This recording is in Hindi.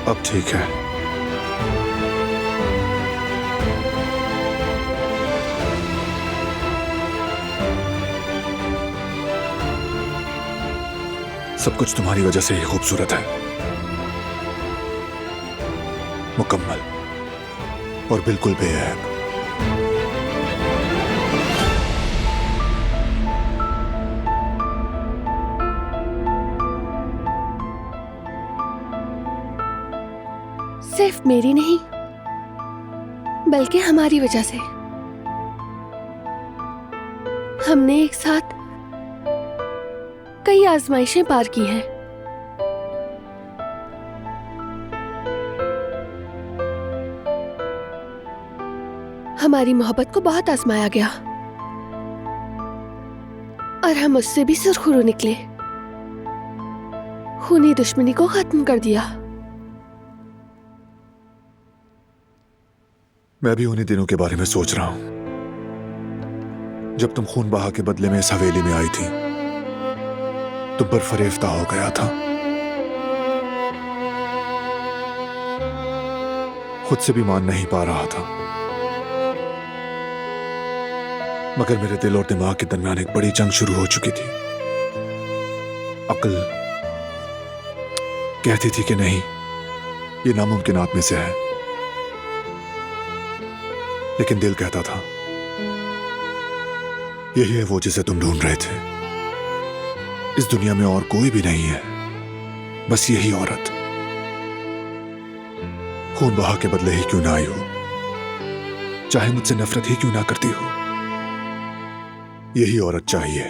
अब ठीक है। सब कुछ तुम्हारी वजह से ही खूबसूरत है, मुकम्मल और बिल्कुल बेऐब। सिर्फ मेरी नहीं, बल्कि हमारी वजह से। हमने एक साथ कई आजमाइशें पार की हैं। हमारी मोहब्बत को बहुत आजमाया गया और हम उससे भी सुरखरू निकले। खूनी दुश्मनी को खत्म कर दिया। मैं भी उन्हीं दिनों के बारे में सोच रहा हूं जब तुम खून बहा के बदले में इस हवेली में आई थी। तुम पर फरेफ्ता हो गया था, खुद से भी मान नहीं पा रहा था, मगर मेरे दिल और दिमाग के दरमियान एक बड़ी जंग शुरू हो चुकी थी। अक्ल कहती थी कि नहीं, ये नामुमकिनात में से है, लेकिन दिल कहता था यही है वो जिसे तुम ढूंढ रहे थे। इस दुनिया में और कोई भी नहीं है, बस यही औरत। खून बहा के बदले ही क्यों ना आई हो, चाहे मुझसे नफरत ही क्यों ना करती हो, यही औरत चाहिए।